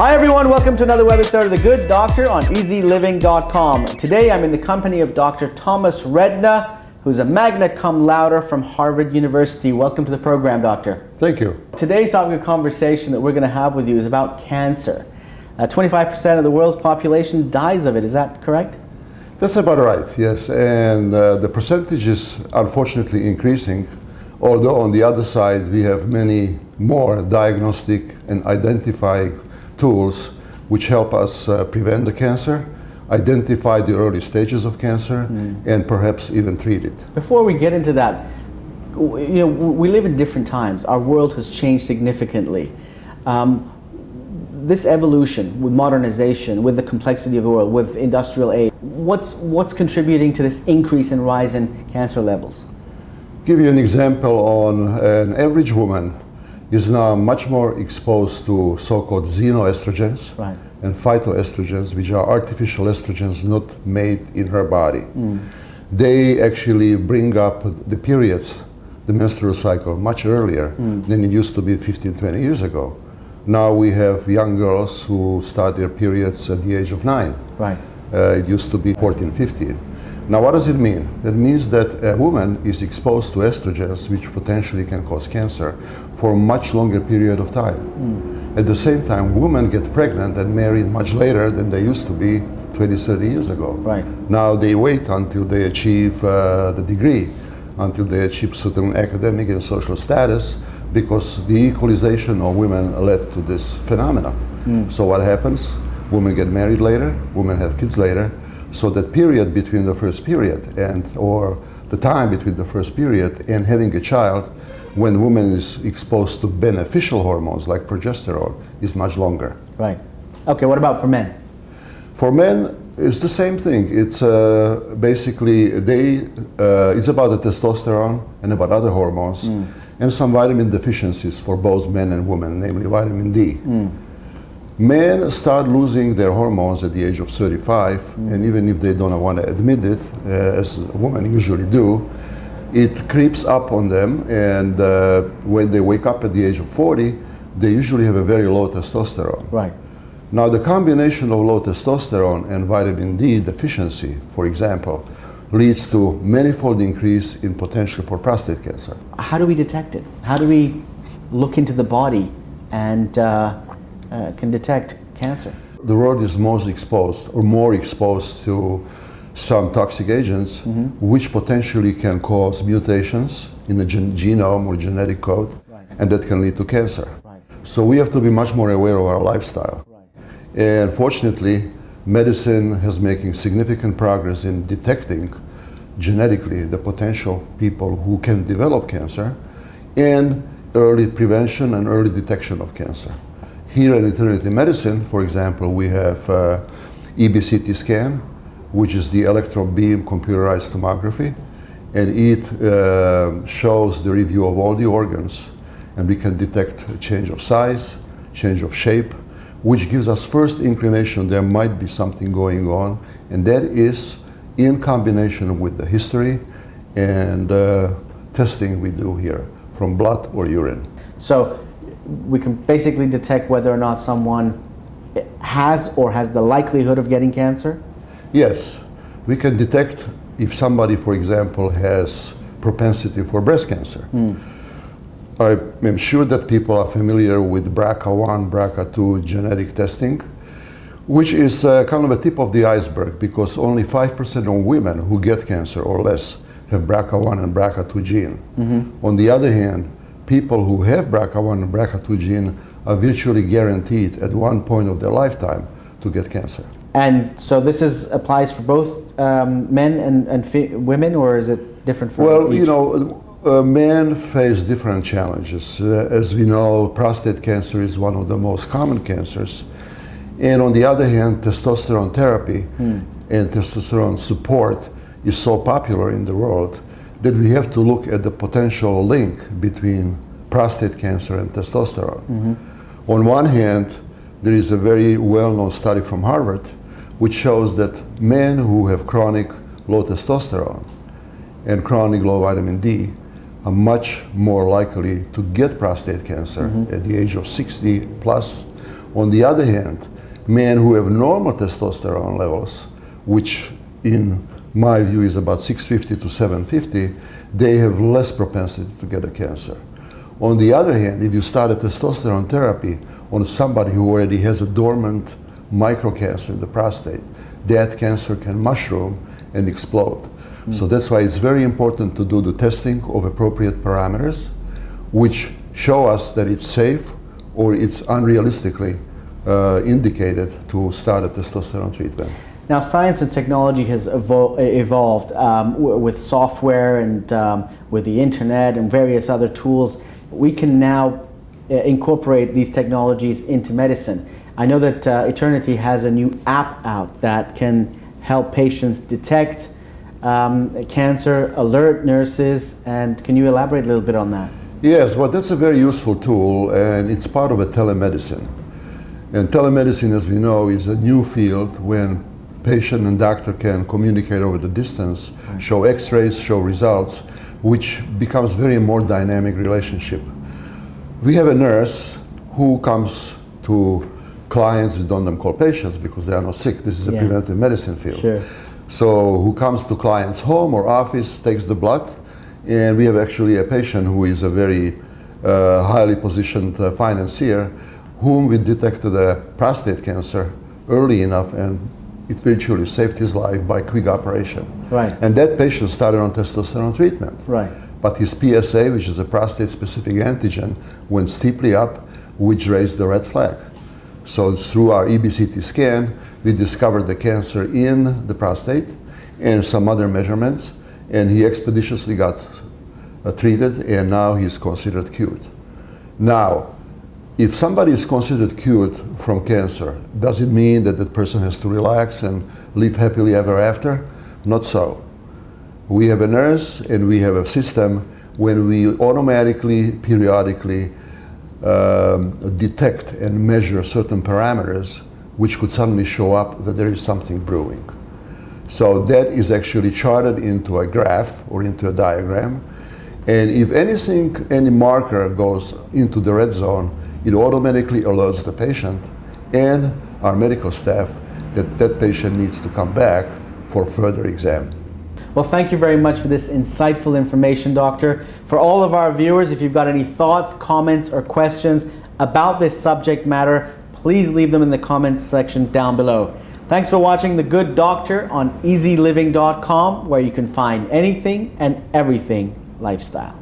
Hi everyone, welcome to another episode of The Good Doctor on eZeLiving.com. Today I'm in the company of Dr. Thomas Redna, who's a magna cum laude from Harvard University. Welcome to the program, Doctor. Thank you. Today's topic of conversation that we're going to have with you is about cancer. 25% of the world's population dies of it, is that correct? That's about right, yes. And the percentage is unfortunately increasing, although on the other side we have many more diagnostic and identifying tools which help us prevent the cancer, identify the early stages of cancer, and perhaps even treat it. Before we get into that, we live in different times. Our world has changed significantly. This evolution with modernization, with the complexity of the world, with industrial age, what's contributing to this increase and rise in cancer levels? Give you an example on an average woman is now much more exposed to so-called xenoestrogens and phytoestrogens, which are artificial estrogens not made in her body. They actually bring up the periods, the menstrual cycle, much earlier than it used to be 15, 20 years ago. Now we have young girls who start their periods at the age of 9. It used to be 14, 15. Now what does it mean? That means that a woman is exposed to estrogens which potentially can cause cancer for a much longer period of time. At the same time, women get pregnant and married much later than they used to be 20, 30 years ago. Now they wait until they achieve the degree, until they achieve certain academic and social status, because the equalization of women led to this phenomena. So what happens? Women get married later, women have kids later. So that period between the first period or the time between the first period and having a child, when woman is exposed to beneficial hormones like progesterone, is much longer. Okay, what about for men? For men, it's the same thing. It's basically it's about the testosterone and about other hormones and some vitamin deficiencies for both men and women, namely vitamin D. Men start losing their hormones at the age of 35, and even if they don't want to admit it, as women usually do, it creeps up on them, and when they wake up at the age of 40, they usually have a very low testosterone. Now the combination of low testosterone and vitamin D deficiency, for example, leads to manifold increase in potential for prostate cancer. How do we detect it? How do we look into the body and can detect cancer? The world is most exposed or more exposed to some toxic agents which potentially can cause mutations in the genome or genetic code, and that can lead to cancer. So we have to be much more aware of our lifestyle. And fortunately, medicine is making significant progress in detecting genetically the potential people who can develop cancer and early prevention and early detection of cancer. Here at Eternity Medicine, for example, we have EBCT scan, which is the electron beam computerized tomography, and it shows the review of all the organs, and we can detect a change of size, change of shape, which gives us first inclination there might be something going on, and that is in combination with the history and testing we do here from blood or urine. So we can basically detect whether or not someone has or has the likelihood of getting cancer? Yes, we can detect if somebody, for example, has propensity for breast cancer. I am sure that people are familiar with BRCA1, BRCA2 genetic testing, which is kind of a tip of the iceberg because only 5% of women who get cancer or less have BRCA1 and BRCA2 gene. On the other hand, people who have BRCA1 and BRCA2 gene are virtually guaranteed at one point of their lifetime to get cancer. And so this applies for both men and women, or is it different for each? Men face different challenges. As we know, prostate cancer is one of the most common cancers. And on the other hand, testosterone therapy and testosterone support is so popular in the world that we have to look at the potential link between prostate cancer and testosterone. On one hand, there is a very well-known study from Harvard which shows that men who have chronic low testosterone and chronic low vitamin D are much more likely to get prostate cancer at the age of 60 plus On the other hand, men who have normal testosterone levels, which in my view is about 650 to 750, they have less propensity to get a cancer. On the other hand, if you start a testosterone therapy on somebody who already has a dormant microcancer in the prostate, that cancer can mushroom and explode. So that's why it's very important to do the testing of appropriate parameters, which show us that it's safe or it's unrealistically indicated to start a testosterone treatment. Now, science and technology has evolved with software and with the internet and various other tools. We can now incorporate these technologies into medicine. I know that Eternity has a new app out that can help patients detect cancer, alert nurses, and can you elaborate a little bit on that? Yes, well, that's a very useful tool, and it's part of a telemedicine. And telemedicine, as we know, is a new field when patient and doctor can communicate over the distance, show x-rays, show results, which becomes very more dynamic relationship. We have a nurse who comes to clients, we don't call patients because they are not sick. This is a preventive medicine field. Sure. So who comes to client's home or office, takes the blood, and we have actually a patient who is a very highly positioned financier whom we detected a prostate cancer early enough, and it virtually saved his life by quick operation. Right. And that patient started on testosterone treatment. Right. But his PSA, which is a prostate-specific antigen, went steeply up, which raised the red flag. So through our EBCT scan, we discovered the cancer in the prostate and some other measurements, and he expeditiously got treated, and now he's considered cured. Now, if somebody is considered cured from cancer, does it mean that that person has to relax and live happily ever after? Not so. We have a nurse and we have a system when we automatically, periodically detect and measure certain parameters which could suddenly show up that there is something brewing. So that is actually charted into a graph or into a diagram. And if anything, any marker goes into the red zone, it automatically alerts the patient and our medical staff that that patient needs to come back for further exam. Well, thank you very much for this insightful information, Doctor. For all of our viewers, if you've got any thoughts, comments, or questions about this subject matter, please leave them in the comments section down below. Thanks for watching The Good Doctor on eZeLiving.com, where you can find anything and everything lifestyle.